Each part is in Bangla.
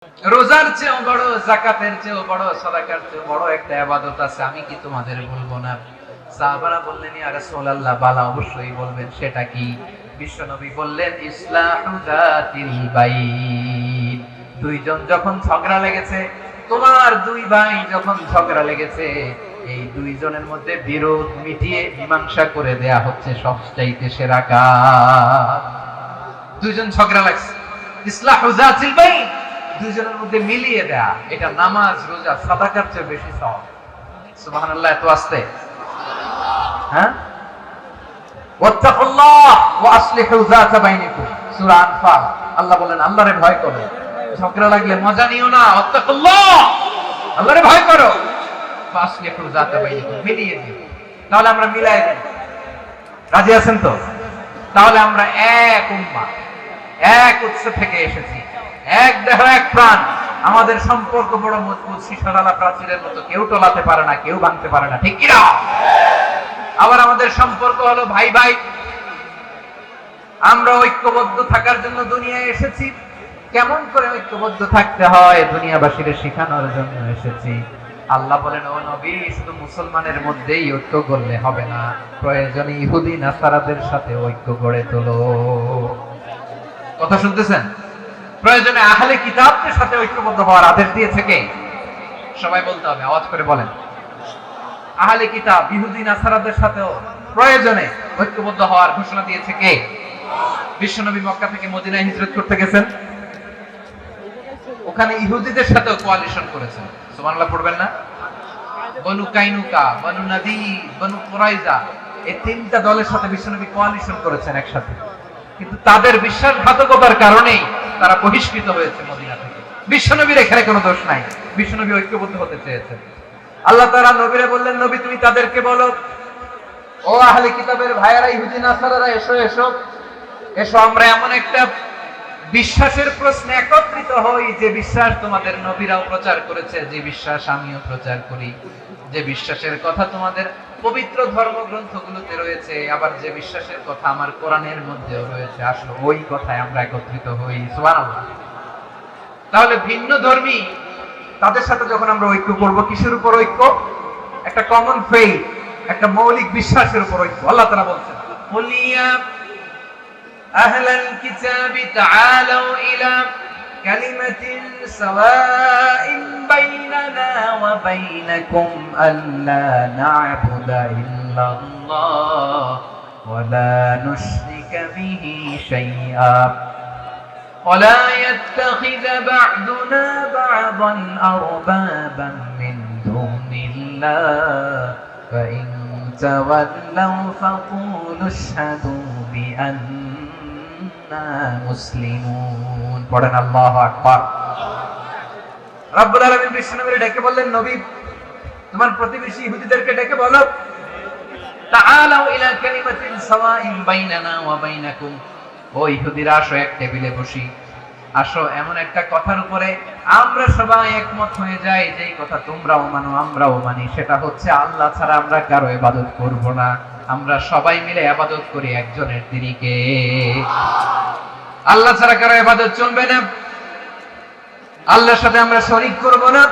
রোজার চেয়েও বড়, যাকাতের চেয়েও বড়, সাদাকার চেয়েও বড় একটা ইবাদত আছে, আমি কি তোমাদের বলবো না? সাহাবারা বললেন, ইয়া রাসূলুল্লাহ, বালা, অবশ্যই বলবেন। সেটা কি? বিশ্বনবী বললেন, ইসলাহু যাতিল বাইন। দুইজন যখন ঝগড়া লেগেছে, তোমার দুই ভাই যখন ঝগড়া লেগেছে, এই দুইজনের মধ্যে বিরোধ মিটিয়ে মীমাংসা করে দেয়া হচ্ছে সবচাইতে সেরা কাজ। দুইজন ঝগড়া লাগছে, ইসলাহু যাতিল বাইন, দুইজনের মধ্যে মিলিয়ে দেয়া, এটা নামাজ, রোজা, সাদাকার চেয়ে বেশি সওয়াব। সুবহানাল্লাহ। এত আস্তে, হ্যাঁ? ওয়াত্তাকুল্লাহ ওয়া আসলিহু যাতা বাইনিকুম, সূরা আনফাল। আল্লাহ বলেন, আল্লাহরে ভয় করো, ঝগড়া লাগলে মজা নিও না। ওয়াত্তাকুল্লাহ, আল্লাহরে ভয় করো, ওয়া আসলিহু যাতা বাইনিকুম, মিলিয়ে দিও। তাহলে আমরা মিলাই দিই। রাজি আছেন তো? তাহলে আমরা এক উম্মাহ, এক উৎস থেকে এসেছি, এক দেহ, এক প্রাণ। আমাদের সম্পর্ক বড় মজবুত, সীসাডালা প্রাচীরের মতো, কেউ টলাতে পারে না, কেউ ভাঙতে পারে না, ঠিক কিনা? আবার আমাদের সম্পর্ক হলো ভাই ভাই। আমরা ঐক্যবদ্ধ থাকার জন্য দুনিয়ায় এসেছি। কেমন করে ঐক্যবদ্ধ থাকতে হয় দুনিয়াবাসীর শেখানোর জন্য এসেছি। আল্লাহ বলেন, ও নবী, শুধু মুসলমানের মধ্যেই ঐক্য করলে হবে না, প্রয়োজনে ইহুদি নাসারাদের সাথে ঐক্য গড়ে তোলো। কথা শুনতেছেন? প্রয়োজনে আহলে কিতাবদের সাথে ঐক্যবদ্ধ হওয়ার আদেশ দিয়েছে কে? সবাই বলতে হবে, আওয়াজ করে বলেন। আহলে কিতাব, ইহুদি নাসারাদের সাথেও প্রয়োজনে ঐক্যবদ্ধ হওয়ার ঘোষণা দিয়েছে কে? বিশ্বনবী মক্কা থেকে মদিনায় হিজরত করতে গেছেন, ওখানে ইহুদিদের সাথেও কোয়ালিশন করেছেন। সুবহানাল্লাহ পড়বেন না? বনু কাইনুকা, বনু নাদির, বনু কুরাইজা, এই তিনটা দলের সাথে বিশ্বনবী কোয়ালিশন করেছেন একসাথে। কিন্তু তাদের বিশ্বাসঘাতকতার কারণেই তারা বহিষ্কৃত হয়েছে মদিনা থেকে। বিশ্বনবীর এখানে কোনো দোষ নাই, বিশ্বনবী ঐক্যবদ্ধ হতে চেয়েছেন। আল্লাহ তাআলা নবীরে বললেন, নবী তুমি তাদেরকে বলো, ও আহলে কিতাবের ভাইয়েরা, ইহুদি নাসারারা, এসো এসো এসো, আমরা এমন একটা বিশ্বাসের প্রশ্নে একত্রিত হই, যে বিশ্বাস তোমাদের নবীরাও প্রচার করেছে, যে বিশ্বাস আমিও প্রচার করি, যে বিশ্বাসের কথা তোমাদের পবিত্র ধর্মগ্রন্থগুলোতে রয়েছে, আবার যে বিশ্বাসের কথা আমার কোরআনের মধ্যেও রয়েছে, আসলে ওই কথায় আমরা একত্রিত হই। সুবহানাল্লাহ। তাহলে ভিন্ন ধর্মী তাদের সাথে যখন আমরা ঐক্য করব, কিসের উপর ঐক্য? একটা কমন ফেইথ, একটা মৌলিক বিশ্বাসের উপর ঐক্য। আল্লাহ তাআলা বলছেন, কুলিয়া আহলাল কিতাবি তাআলাউ ইলা কালিমাতিন সাওয়াইন বাইনানা ওয়া বাইনাকুম আল্লা না'বুদা ইল্লাল্লাহ ওয়া লা নুশরিকা বিহি শাইআ ولا يتخذ بعضنا بعضا أربابا من دون الله فإن تولوا فقولوا اشهدوا بأننا مسلمون। পড়েন আল্লাহু আকবার। রব্বুল আলামিন বিশ্বনবীকে ডেকে বললেন, নবী তোমার প্রতিবেশী ইহুদিদেরকে ডেকে বলো, তাআলাউ ইলা কালিমাতিন সাওয়াইন বাইনানা ওয়া বাইনাকুম, ও ইহুদিরা, আসো এক টেবিলে বসি, আসো এমন একটা কথার উপরে আমরা সবাই একমত হয়ে যাই, যেই কথা তোমরাও মানো আমরাও মানি, সেটা হচ্ছে আল্লাহ ছাড়া আমরা কারো ইবাদত করব না, আমরা সবাই মিলে ইবাদত করি একজনের, তিনি কে? আল্লাহ ছাড়া কারো ইবাদত চলবে না, আল্লাহর সাথে আমরা শরীক করব না,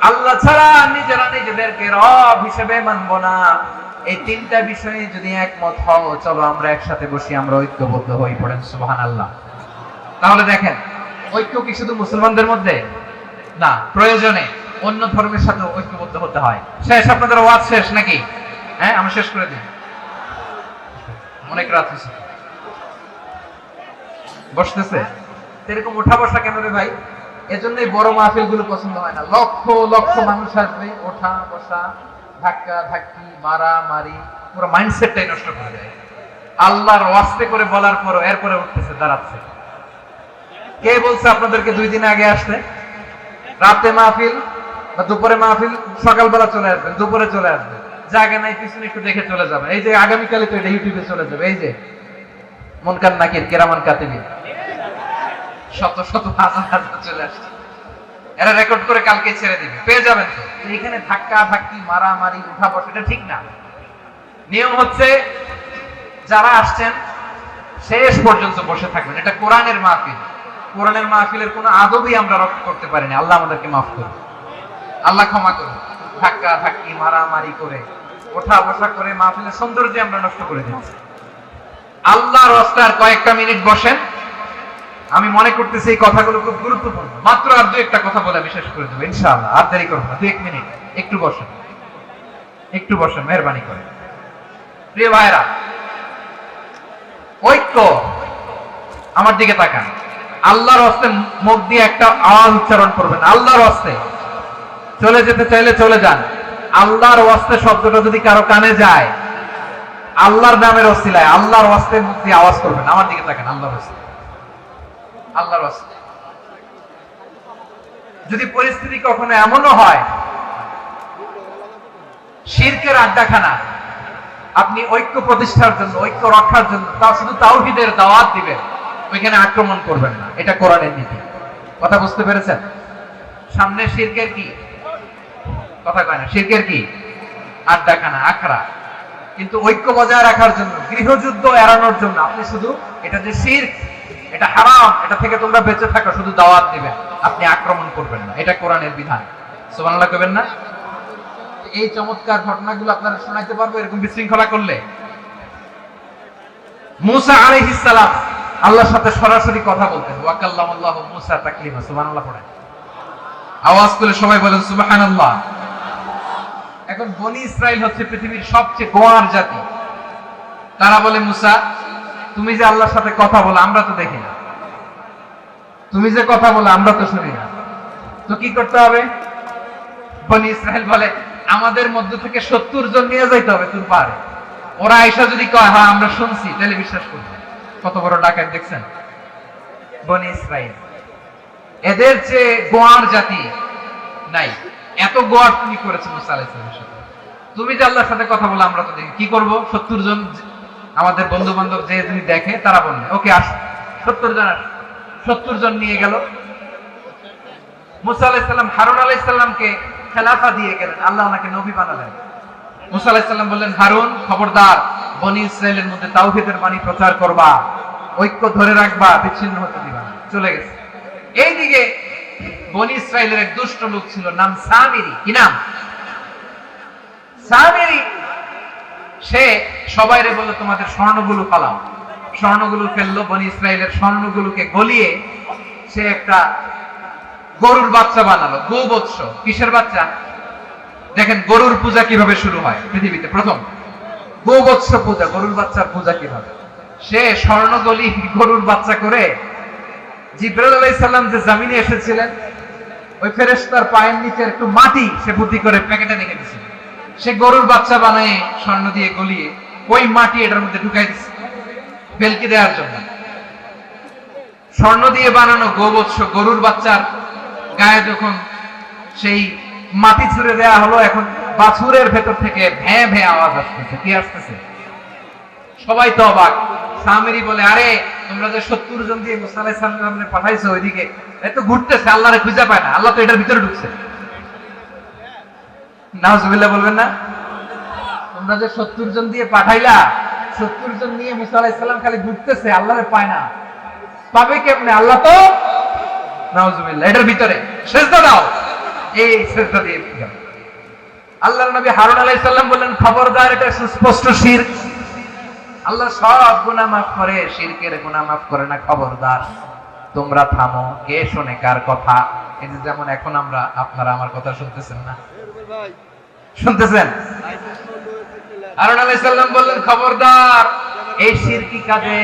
আল্লাহ ছাড়া নিজেরা নিজেদেরকে রব হিসেবে মানব না। এই তিনটা বিষয়ে যদি একমত হও, চলো আমরা একসাথে বসি, আমরা ঐক্যবদ্ধ হই। পড়েন সুবহানাল্লাহ। তাহলে দেখেন, ঐক্য কি শুধু মুসলমানদের মধ্যে না, প্রয়োজনে অন্য ধর্মের সাথে ঐক্যবদ্ধ হতে হয়। শেষ? আপনাদের ওয়াজ শেষ নাকি? হ্যাঁ, আমরা শেষ করে দিই, অনেক রাত হয়েছে। বসতেছে এরকম উঠা বসা কেন রে ভাই? এজন্যই বড় মাহফিল গুলো পছন্দ হয় না। লক্ষ লক্ষ মানুষ আসবে, ওঠা বসা, ধাক্কা ধাক্কি, মারামারি, পুরো মাইন্ডসেটটাই নষ্ট করে দেয়। আল্লাহর ওয়াস্তে করে বলার পরও এরপরে উঠতেছে, দাঁড়াচ্ছে। কে বলছে আপনাদেরকে 2 দিন আগে আসতে? রাতে মাহফিল বা দুপুরে মাহফিল, সকালবেলা চলে আসবেন, দুপুরে চলে আসবেন, জায়গা নাই পিছনে একটু দেখে চলে যাবেন। এই যে আগামীকালে তো এটা ইউটিউবে চলে যাবে, এই যে মুনকার নাকির কিরামান কাতিবিন, শত শত হাজার হাজার চলে আসছে, এরা রেকর্ড করে কালকে ছেড়ে দিবে, পেয়ে যাবেন। তো এখানে ধাক্কা ধাক্কি, মারামারি, উঠা বসা, এটা ঠিক না। নিয়ম হচ্ছে যারা আসছেন শেষ পর্যন্ত বসে থাকবেন, এটা কোরআনের মাহফিল। কোরআনের মাহফিলের কোনো আদবই আমরা রক্ষা করতে পারিনি। আল্লাহ আমাদেরকে মাফ করুন, আল্লাহ ক্ষমা করুন। ধাক্কা ধাক্কি মারামারি করে ওঠা বসা করে মাহফিলের সৌন্দর্য আমরা নষ্ট করে দিচ্ছি। আল্লাহর রাস্তা আর কয়েকটা মিনিট বসেন, আমি মনে করতেছি এই কথাগুলো খুব গুরুত্বপূর্ণ। মাত্র আর দু একটা কথা বলে আমি শেষ করে দেবো ইনশাআল্লাহ, আর দেরি করবো না। 2-1 মিনিট একটু বসেন, একটু বসেন মেহরবানি করে। প্রিয় ভাইরা, ঐক্য, আমার দিকে তাকান। আল্লাহর হস্তে মুখ দিয়ে একটা আওয়াজ উচ্চারণ করবেন, আল্লাহর হস্তে। চলে যেতে চাইলে চলে যান। আল্লাহর হস্তে শব্দটা যদি কারো কানে যায়, আল্লাহর নামের ওসিলায় আল্লাহর হস্তে মুখ দিয়ে আওয়াজ করবেন। আমার দিকে তাকান, আল্লাহর হস্তে, আল্লাহর হস্তে। যদি পরিস্থিতি কখনো এমনও হয় শিরকের আড্ডাখানা, আপনি ঐক্য প্রতিষ্ঠার জন্য, ঐক্য রক্ষার জন্য শুধু তাওহীদের দাওয়াত দিবেন, ওইখানে আক্রমণ করবেন না। এটা কোরআনের নীতি। কথা বুঝতে পেরেছেন? সামনে শিরকের কি কথা কয় না, শিরকের কি আড্ডাখানা, আখড়া। কিন্তু ঐক্য বজায় রাখার জন্য, গৃহযুদ্ধ এড়ানোর জন্য আপনি শুধু এটা যে শিরক, এটা হারাম, এটা থেকে তোমরা বেঁচে থাকো, শুধু দাওয়াত দিবেন, আপনি আক্রমণ করবেন না। এটা কোরআনের বিধান। সুবহানাল্লাহ কইবেন না? এই চমৎকার ঘটনাগুলো আপনারা শোনাইতে পারবো এরকম বিশৃঙ্খলা করলে। মুসা আলাইহিস সালাম আল্লাহর সাথে সরাসরি কথা বলতেন। ওয়া কাল্লামাল্লাহু মুসা তাকলিমা। সুবহানাল্লাহ পড়েন, আওয়াজ করে সবাই বলেন সুবহানাল্লাহ। এখন বনি ইসরাইল হচ্ছে পৃথিবীর সবচেয়ে গোয়ার জাতি। তারা বলে, মুসা তুমি যে আল্লাহর সাথে কথা বলো আমরা তো দেখি না, তুমি যে কথা বলো আমরা তো শুনি না, তো কি করতে হবে? বনি ইসরাইল বলে, আমাদের মধ্য থেকে 70 জন নিয়ে যাইতে হবে তোর পারে। ওরা আয়েশা যদি কয় হ্যাঁ আমরা শুনছি, তাহলে বিশ্বাস করবে। কত বড় ডাকাত দেখছেন বনি ইসরাইল। এদের চেয়ে গোয়ার জাতি নাই। এত গোয়ার তুমি করেছো মুসা আলাইহিস সালামের সাথে। তুমি যে আল্লাহর সাথে কথা বলো আমরা তো দেখি, কি করব? 70 জন আমাদের বন্ধু বান্ধব যে যদি দেখে তারা বলবে ওকে আস, 70 জন আস। 70 জন নিয়ে গেল। মুসা আলাইহিস সালাম হারুন আলাইহিস সালামকে খেলাফা দিয়ে গেলেন, আল্লাহ ওনাকে নবী বানালেন। মুসা আলাইহিস সালাম বললেন, হারুন খবরদার, বনি ইসরাইলের মধ্যে তাওহীদের বাণী প্রচার করবা, ঐক্য ধরে রাখবা, বিচ্ছিন্ন হতে দিবা না। চলে গেছে। এইদিকে বনি ইসরাইলের এক দুষ্ট লোক ছিল, নাম সামিরি। কি নাম? সামিরি। সে সবাইরে বলল তোমাদের স্বর্ণগুলো ফালাও। স্বর্ণগুলো ফেললো। বনি ইসরাইলের স্বর্ণগুলোকে গলিয়ে সে একটা গরুর বাচ্চা বানালো। গোবৎস। কিসের বাচ্চা? দেখেন গরুর পূজা কিভাবে শুরু হয় পৃথিবীতে প্রথম। গোবৎস পূজা, গরুর বাচ্চার পূজা কিভাবে। সে স্বর্ণ গলি গরুর বাচ্চা করে, জিবরাইল আলাইহিস সালাম যে জমিনে এসেছিলেন, ওই ফেরেশতার পায়ের নিচে একটু মাটি সে বুদ্ধি করে প্যাকেটে রেখে দিয়েছিল। সে গরুর বাচ্চা বানায় স্বর্ণ দিয়ে গলিয়ে ওই মাটি এটার মধ্যে ঢুকাই দিচ্ছে বেলকি দেওয়ার জন্য। স্বর্ণ দিয়ে বানানো গোবৎস গরুর বাচ্চার গায়ে যখন সেই মাটি ছুঁড়ে দেয়া হলো, এখন বাছুরের ভেতর থেকে ভ্যাঁ ভ্যাঁ আওয়াজ আসতেছে। কি আসতেছে? সবাই তো অবাক। সামিরি বলে, আরে তোমরা যে 70 জন দিয়ে মুসা আলাইহিস সালামকে পাঠাইছো ওইদিকে, এত ঘুরতেছে, আল্লাহরে খুঁজে পায় না, আল্লাহ তো এটার ভিতরে ঢুকছে। নাউজুবিল্লাহ বলবেন না? তোমরা যে 70 জন দিয়ে পাঠাইলা, 70 জন নিয়ে মুসা আলাইহিস সালাম খালি ঘুরতেছে, আল্লাহরে পায় না। পাবে কেমনে? আল্লাহ তো নাউজুবিল্লাহ এটার ভিতরে। সিজদা দাও। এই সিজদা দিয়ে আল্লাহর নবী হারুন আলাইহিস সালাম বললেন, খবরদার, এটা সুস্পষ্ট শিরক। আল্লাহ সব গুনাহ মাফ করে, শিরকের গুনাহ মাফ করে না। খবরদার, তোমরা থামো। কে শোনে কার কথা? এই যে যেমন এখন আমরা, আপনারা আমার কথা শুনতেছেন না? শুনতেছেন? হারুন আলাইহিস সালাম বললেন, খবরদার, এই শিরকি কাজে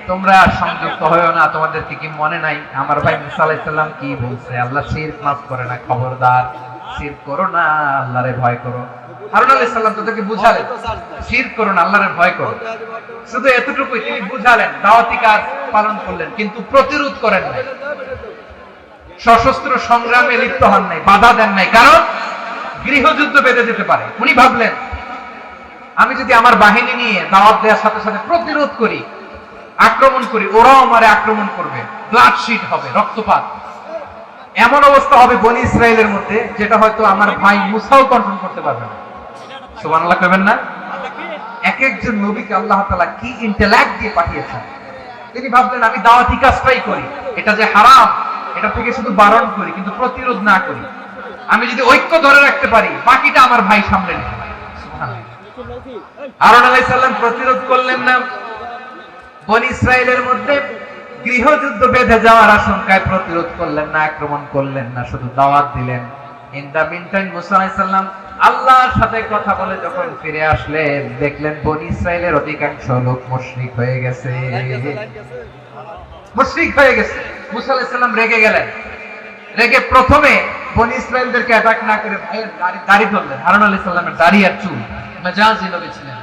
তোমরা সংযুক্ত হয়ো না। তোমাদেরকে কি মনে নাই আমার ভাই মুসা আলাইহিস সালাম কি বলছে? আল্লাহ শিরক মাফ করে না। খবরদার, শিরক করো না, আল্লাহরে ভয় করো। হারুন আলাইহিস সালাম তোদেরকে বুঝালেন শিরক করো না, আল্লাহরে ভয় করো। শুধু এতটুকুই তিনি বুঝালেন, দাওয়াতি কাজ পালন করলেন, কিন্তু প্রতিরোধ করেন নাই, সশস্ত্র সংগ্রামে লিপ্ত হন নাই, বাধা দেন নাই। কারণ গৃহযুদ্ধ বেঁধে যেতে পারে। উনি ভাবলেন, আমি যদি আমার বাহিনী নিয়ে দাওয়াত দেওয়ার সাথে সাথে প্রতিরোধ করি, আক্রমণ করি, ওরাও আমারে আক্রমণ করবে, ব্লাডশিট হবে, রক্তপাত। এমন অবস্থা হবে বনি ইসরাইলের মধ্যে, যেটা হয়তো আমার ভাই মুসাও কন্ট্রোল করতে পারবে না। সুবহানাল্লাহ কইবেন না? এক একজন নবীকে আল্লাহ তাআলা কি ইন্টেলেক্ট দিয়ে পাঠিয়েছেন। তিনি ভাবলেন, আমি দাওয়াতি কাজটাই করি, এটা যে হারাম এটা থেকে শুধু বারণ করি কিন্তু প্রতিরোধ না করি। আমি যদি ঐক্য ধরে রাখতে পারি বাকিটা আমার ভাই সামনে নিতে পারে। হারুন আলাইহিস সালাম প্রতিরোধ করলেন না, বনী ইসরাইলের মধ্যে গৃহযুদ্ধ বেঁধে যাওয়ার আশঙ্কায় প্রতিরোধ করলেন না, আক্রমণ করলেন না, শুধু দাওয়াত দিলেন। ইন দা মিনটাইম মুসা আলাইহিস সালাম আল্লাহর সাথে কথা বলে যখন ফিরে আসলেন দেখলেন বনী ইসরাইলের অধিকাংশ লোক মুশরিক হয়ে গেছে, মুশরিক হয়ে গেছে। মুসা আলাইহিস সালাম রেগে গেলেন, রেগে প্রথমে বনী ইসরাইলদেরকে অ্যাটাক না করে ভাইয়ের দাড়ি ধরলেন। হারুন আলাইহিস সালামের দাড়ি আর চুল, মেজাজি নবী ছিলেন।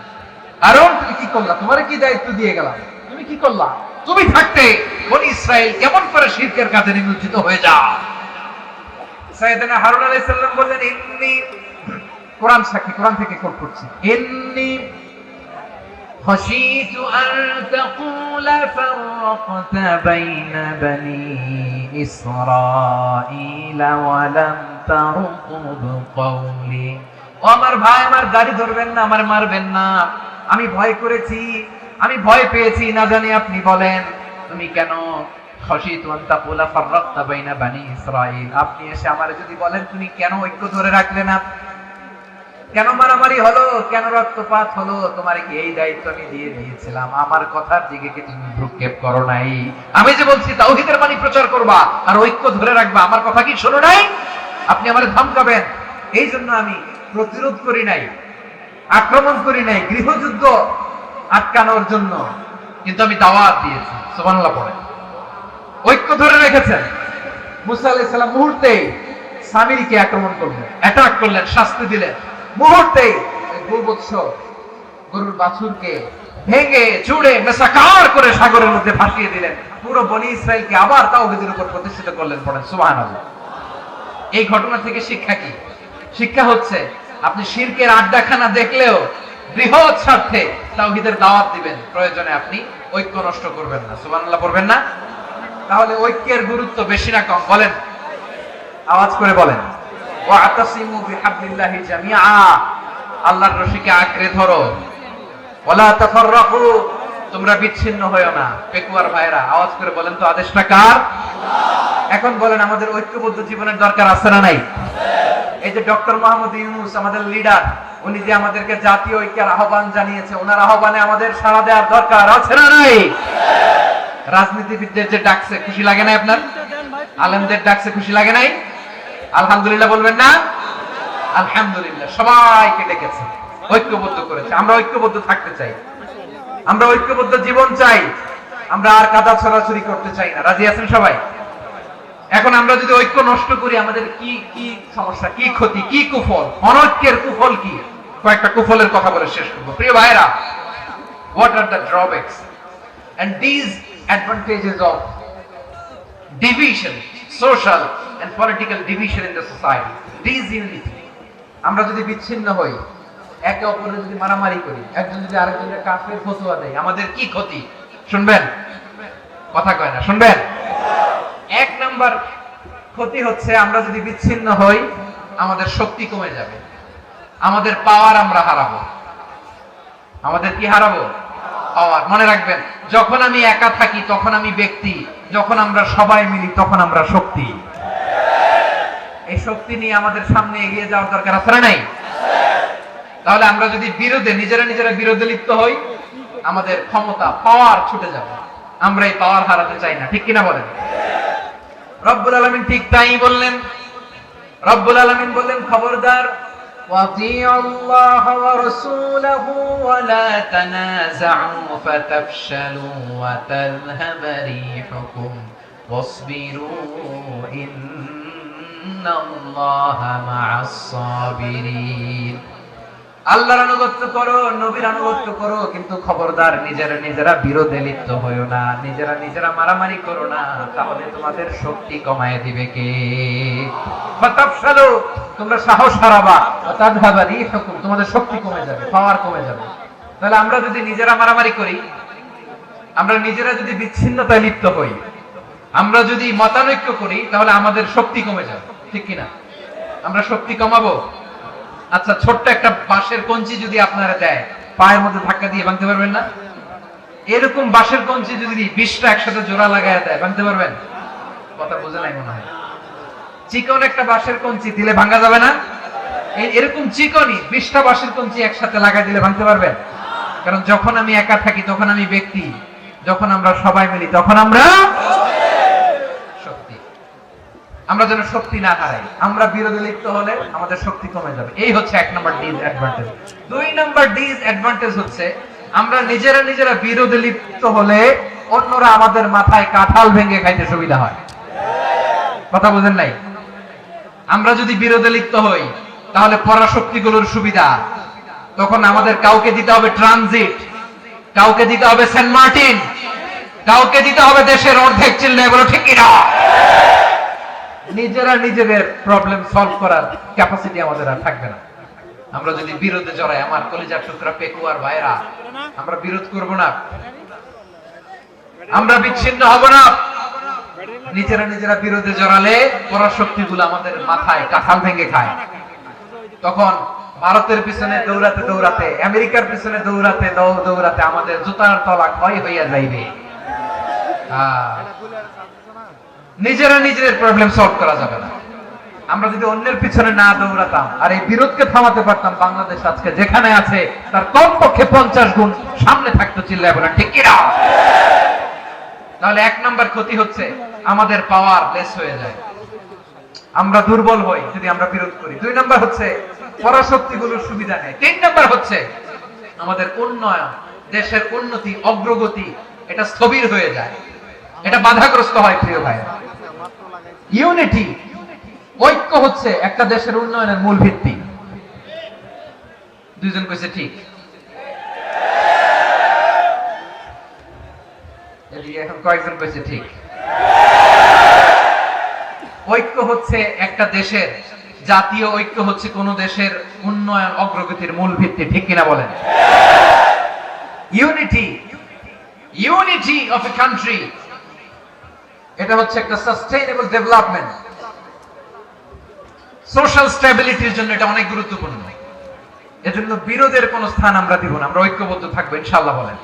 হারুন তুমি কি করলা? তোমারে কি দায়িত্ব দিয়ে গেলাম, তুমি কি করলা? তুমি থাকতে বনী ইসরাইল কেমন করে শিরকের কাজে নিমজ্জিত হয়ে যায়? সাইয়েদনা হারুন আলাইহিস সালাম বললেন ইন্নী, কোরআন সাক্ষী, কোরআন থেকে কোট করছি, ইন্নী খাশিতু আন তাকুলা ফাররাকতা বাইনা বনি ইসরাঈল ওয়া লাম তারকুব কওলি। ও আমার ভাই, আমার দাড়ি ধরবেন না, আমার মারবেন না। আমি ভয় করেছি, আমি ভয় পেয়েছি, না জানি আপনি বলেন তুমি কেন খাশিতু আন তাকুলা ফাররাকতা বাইনা বনি ইসরাঈল, আপনি এসে আমারে যদি বলেন তুমি কেন ঐক্য ধরে রাখলে না, কেন মারামারি হলো, কেন রক্তপাত হলো, তোমার কি এই দায়িত্ব আমি দিয়ে দিয়েছিলাম? আমার কথার দিকে কি তুমি ভ্রুক্ষেপ করো নাই? আমি যে বলছি তাওহীদের বাণী প্রচার করবা আর ঐক্য ধরে রাখবা, আমার কথা কি শোনো নাই? আপনি আমারে ধমকাবেন, এই জন্য আমি প্রতিরোধ করি নাই, আক্রমণ করি নাই, গৃহযুদ্ধ আটকানোর জন্য কিন্তু আমি দাওয়াত দিয়েছি। সুবহানাল্লাহ পড়ে ঐক্য ধরে রেখেছেন। মুসা আলাইহিস সালাম মুহূর্তেই সামিরীকে আক্রমণ করলেন, অ্যাটাক করলেন, শাস্তি দিলেন। মুহূর্তেই গোবৎস গরুর বাছুরকে ভেঙে চুড়ে মেসাকার করে সাগরের মধ্যে ভাসিয়ে দিলেন। পুরো বনী ইসরাইলকে আবার তাওহীদের উপর প্রতিষ্ঠিত করলেন। পড়েন সুবহানাল্লাহ। এই ঘটনা থেকে শিক্ষা কি? শিক্ষা হচ্ছে আপনি শিরকের আড্ডাখানা দেখলেও বৃহৎ স্বার্থে তাওহীদের দাওয়াত দিবেন, প্রয়োজনে আপনি ঐক্য নষ্ট করবেন না। সুবহানাল্লাহ পড়বেন না? তাহলে ঐক্যের গুরুত্ব বেশি না কম? বলেন, আওয়াজ করে বলেন। ওয়াতাসিমু বিহাবলিল্লাহি জামিআ, আল্লাহর রশিকে আঁকড়ে ধরো। ওয়ালা তাফাররাকু, তোমরা বিচ্ছিন্ন হয়ো না। পেকুয়ার ভাইরা আওয়াজ করে বলেন তো আদেশটা কার? এখন বলেন আমাদের ঐক্যবদ্ধ জীবনের দরকার আছে না নাই? এই যে ডক্টর মোহাম্মদ ইউনূস আমাদের লিডার, উনি যে আমাদেরকে জাতীয় ঐক্যের আহ্বান জানিয়েছে, ওনার আহ্বানে আমাদের সাড়া দেওয়ার দরকার আছে না নাই? রাজনীতিবিদদের যে ডাকছে খুশি লাগে নাই আপনার? আলেমদের ডাকছে খুশি লাগে নাই? আলহামদুলিল্লাহ বলবেন না? আলহামদুলিল্লাহ, সবাইকে ডেকেছে, ঐক্যবদ্ধ করেছে। আমরা ঐক্যবদ্ধ থাকতে চাই, আমরা ঐক্যবদ্ধ জীবন চাই, আমরা আর কাদা ছড়াছড়ি করতে চাই না। রাজি আছেন সবাই? এখন আমরা যদি ঐক্য নষ্ট করি আমাদের কি কি সমস্যা, কি ক্ষতি, কি কুফল? অনৈক্যের কুফল কি? কয়েকটা কুফলের কথা বলে শেষ করব। প্রিয় ভাইরা, what are the drawbacks and these advantages of division, social and political division in the society, disunity? আমরা যদি বিচ্ছিন্ন হই, একে অপরের যদি মারামারি করি, একজন যদি আরেকজনের কাফের ফতোয়া দেয়, আমাদের কি ক্ষতি? শুনবেন? কথা কয় না, শুনবেন? এক নাম্বার ক্ষতি হচ্ছে আমরা যদি বিচ্ছিন্ন হই আমাদের শক্তি কমে যাবে, আমাদের পাওয়ার আমরা হারাবো। আমাদের কি হারাবো? পাওয়ার। মনে রাখবেন, যখন আমি একা থাকি তখন আমি ব্যক্তি, যখন আমরা সবাই মিলি তখন আমরা শক্তি। এই শক্তি নিয়ে আমাদের সামনে এগিয়ে যাওয়ার দরকার আছে না নাই? তাহলে আমরা যদি বিরোধে নিজেরা বিরোধে লিপ্ত হই আমাদের ক্ষমতা, পাওয়ার ছুটে যাবে। আমরা এই পাওয়ার হারাতে চাই না, ঠিক কিনা বলেন? রব্বুল আলামিন ঠিক তাই বললেন। রব্বুল আলামিন বললেন খবরদার, ওয়াতিউল্লাহ ওয়া রাসূলাহু ওয়া লা তানাযাউ ফাতাফশালু ওয়া তাযহাবা রিহুকুম ওয়াসবিরু ইন্নাল্লাহা মা'আস সাবিরিন। আল্লাহর আনুগত্য করো, নবীর আনুগত্য করো, কিন্তু খবরদার নিজেরা বিরোধে লিপ্ত হইও না, নিজেরা মারামারি করো না, তাহলে তোমাদের শক্তি কমায় দিবে কে? ফাতাফশালু, তোমরা সাহস হারাবা, ওয়া তাযহাবা রিহুকুম, তোমাদের শক্তি কমে যাবে, পাওয়ার কমে যাবে। তাহলে আমরা যদি নিজেরা মারামারি করি, আমরা নিজেরা যদি বিচ্ছিন্নতায় লিপ্ত হই, আমরা যদি মতানৈক্য করি, তাহলে আমাদের শক্তি কমে যাবে, ঠিক কিনা? আমরা শক্তি কমাবো। আচ্ছা, ছোট্ট একটা বাঁশের কঞ্চি যদি আপনারা দেয়, পায়ের মধ্যে ধাক্কা দিয়ে ভাঙতে পারবেন না? এরকম বাঁশের কঞ্চি যদি 20টা একসাথে জোড়া লাগায় দেয়, ভাঙতে পারবেন? কথা বোঝে নাই মনে হয়। চিকন একটা বাঁশের কঞ্চি দিলে ভাঙা যাবে না? এরকম চিকনই 20টা বাঁশের কঞ্চি একসাথে লাগাই দিলে ভাঙতে পারবেন? কারণ যখন আমি একা থাকি তখন আমি ব্যক্তি, যখন আমরা সবাই মিলি তখন আমরা শক্তি। আমরা যেন শক্তি না হারাই। আমরা বিরোধে লিপ্ত হলে আমাদের শক্তি কমে যাবে। এই হচ্ছে 1 নম্বর ডিসঅ্যাডভান্টেজ। 2 নম্বর ডিসঅ্যাডভান্টেজ হচ্ছে আমরা নিজেরা বিরোধে লিপ্ত হলে অন্যরা আমাদের মাথায় কাঁঠাল ভেঙে খাইতে সুবিধা হয়। কথা বুঝেন নাই? আমরা যদি বিরোধে লিপ্ত হই তাহলে পরাশক্তিগুলোর সুবিধা, তখন আমাদের কাউকে দিতে হবে ট্রানজিট, কাউকে দিতে হবে সেন্ট মার্টিন, কাউকে দিতে হবে দেশের অর্ধেক চিল্লা, এগুলো ঠিক কিনা? নিজেরা নিজেদের প্রবলেম সলভ করার ক্যাপাসিটি আমাদের আর থাকবে না। আমরা যদি বিরোধে জড়াই, আমার কলিজার টুকরা পেকুয়ার ভাইরা, আমরা বিরোধ করব না, আমরা বিচ্ছিন্ন হব না। নিজেরা বিরোধে জড়ালে পরাশক্তিগুলো আমাদের মাথায় কাঁঠাল ভেঙে খায়। তখন ভারতের পিছনে দৌড়াতে দৌড়াতে, আমেরিকার পিছনে দৌড়াতে দৌড়াতে আমাদের জুতার তলা ক্ষয় হইয়া যাইবে। নিজেরা নিজেদের প্রবলেম সলভ করা যাবে না। আমরা যদি অন্যের পিছনে না দৌড়াতাম আর এই বিরোধকে থামাতে পারতাম, বাংলাদেশ আজকে যেখানে আছে তার কমপক্ষে 50 গুণ সামনে থাকতো। চিল্লায় বলেন ঠিক কিনা? তাহলে 1 নম্বর ক্ষতি হচ্ছে আমাদের পাওয়ার লেস হয়ে যায়, আমরা দুর্বল হই যদি আমরা বিরোধ করি। 2 নম্বর হচ্ছে পরাশক্তিগুলোর সুবিধা নেই। 3 নম্বর হচ্ছে আমাদের উন্নয়ন, দেশের উন্নতি, অগ্রগতি এটা স্থবির হয়ে যায়, এটা বাধাগ্রস্ত হয়। প্রিয় ভাই, ইউনিটি, ঐক্য হচ্ছে একটা দেশের উন্নয়নের মূল ভিত্তি। দুইজন কইছে ঠিক, এদিকে এখন কয়েকজন কইছে ঠিক। ঐক্য হচ্ছে একটা দেশের, জাতীয় ঐক্য হচ্ছে কোন দেশের উন্নয়ন অগ্রগতির মূল ভিত্তি, ঠিক কিনা বলেন? ইউনিটি অফ এ কান্ট্রি, এটা হচ্ছে একটা সাস্টেইনেবল ডেভেলপমেন্ট, সোশ্যাল স্টেবিলিটির জন্য এটা অনেক গুরুত্বপূর্ণ। এজন্য বিরোধের কোনো স্থান আমরা দিব না, আমরা ঐক্যবদ্ধ থাকবো ইনশাআল্লাহ। বলেন।